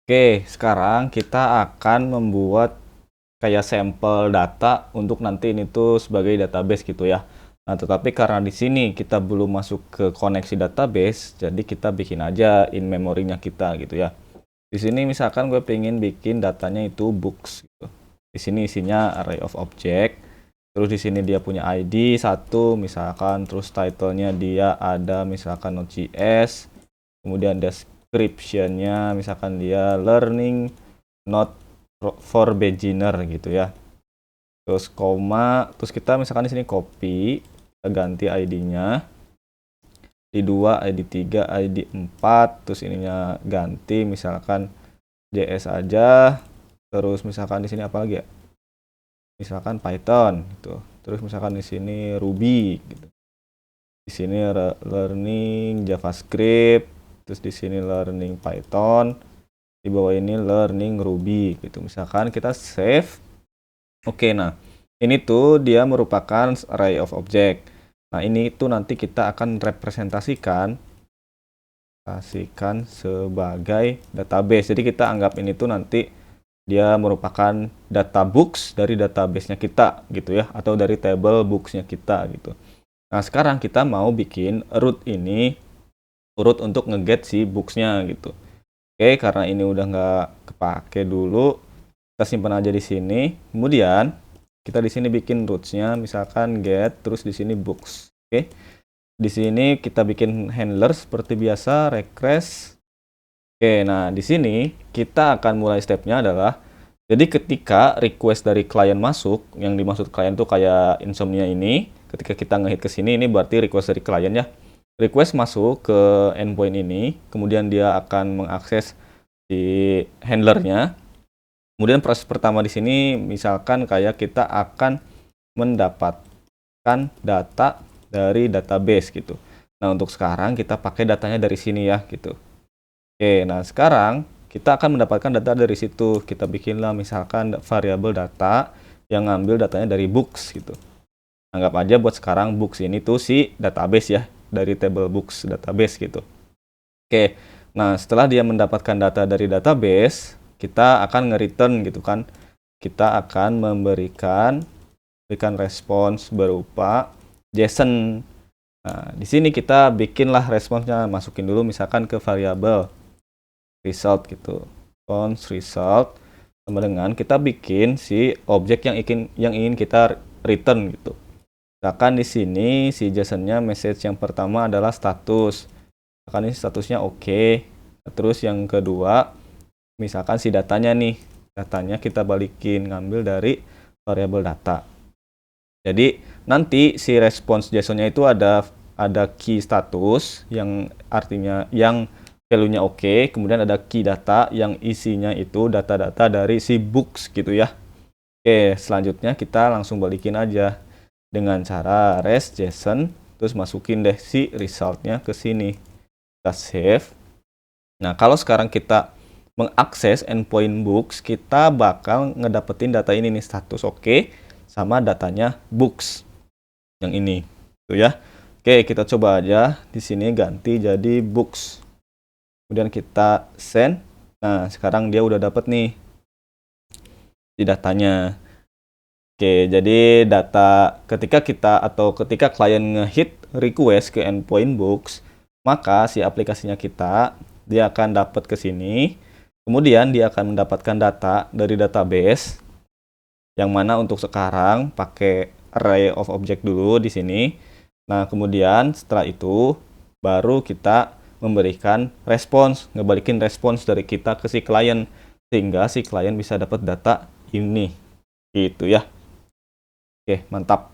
Oke, sekarang kita akan membuat kayak sampel data untuk nanti ini tuh sebagai database gitu ya. Nah, tetapi karena di sini kita belum masuk ke koneksi database, jadi kita bikin aja in memorinya kita gitu ya. Di sini misalkan gue pengen bikin datanya itu books gitu. Di sini isinya array of object. Terus di sini dia punya ID 1 misalkan, terus title-nya dia ada misalkan Node.js, kemudian description-nya misalkan dia learning not for beginner gitu ya. Terus koma, terus kita misalkan di sini copy, kita ganti ID-nya. ID 2, ID 3, ID 4, terus ininya ganti misalkan JS aja. Terus misalkan di sini apa lagi ya? Misalkan Python gitu. Terus misalkan di sini Ruby gitu. Di sini learning JavaScript, terus di sini learning Python, di bawah ini learning Ruby gitu. Misalkan kita save. Oke, nah ini tuh dia merupakan array of object. Nah ini tuh nanti kita akan representasikan sebagai database. Jadi kita anggap ini tuh nanti dia merupakan data books dari database-nya kita gitu ya, atau dari table books-nya kita gitu. Nah sekarang kita mau bikin root ini, root untuk ngeget si books-nya gitu. Oke, karena ini udah nggak kepake dulu, kita simpan aja di sini. Kemudian kita di sini bikin roots-nya, misalkan get, terus di sini books. Oke, di sini kita bikin handler seperti biasa, request. Oke, nah di sini kita akan mulai stepnya adalah, jadi ketika request dari klien masuk, yang dimaksud klien tuh kayak Insomnia ini, ketika kita ngehit ke sini, ini berarti request dari klien ya. Request masuk ke endpoint ini, kemudian dia akan mengakses di handlernya. Kemudian proses pertama di sini, misalkan kayak kita akan mendapatkan data dari database gitu. Nah untuk sekarang kita pakai datanya dari sini ya gitu. Oke, nah sekarang kita akan mendapatkan data dari situ. Kita bikinlah misalkan variabel data yang ngambil datanya dari books gitu. Anggap aja buat sekarang books ini tuh si database ya, dari table books database gitu. Oke, nah setelah dia mendapatkan data dari database, kita akan nge-return gitu kan. Kita akan memberikan respons berupa JSON. Nah, di sini kita bikinlah responsnya, masukin dulu misalkan ke variabel result gitu. Result sama dengan kita bikin si objek yang ingin kita return gitu. Misalkan di sini si JSON-nya message yang pertama adalah status. Misalkan ini statusnya oke. Terus yang kedua, misalkan si datanya nih, datanya kita balikin ngambil dari variabel data. Jadi nanti si response JSON-nya itu ada key status yang artinya yang value-nya oke, kemudian ada key data yang isinya itu data-data dari si books gitu ya. Oke, selanjutnya kita langsung balikin aja dengan cara res JSON, terus masukin deh si result-nya ke sini. Kita save. Nah, kalau sekarang kita mengakses endpoint books, kita bakal ngedapetin data ini nih, status oke, sama datanya books yang ini. Tuh ya. Oke, kita coba aja di sini ganti jadi books. Kemudian kita send. Nah, sekarang dia udah dapet nih di datanya. Oke, jadi data ketika klien ngehit request ke endpoint books, maka si aplikasinya dia akan dapat ke sini. Kemudian dia akan mendapatkan data dari database yang mana untuk sekarang pakai array of object dulu di sini. Nah, kemudian setelah itu baru kita memberikan respons, ngebalikin respons dari kita ke si klien sehingga si klien bisa dapat data ini. Gitu ya. Oke, mantap.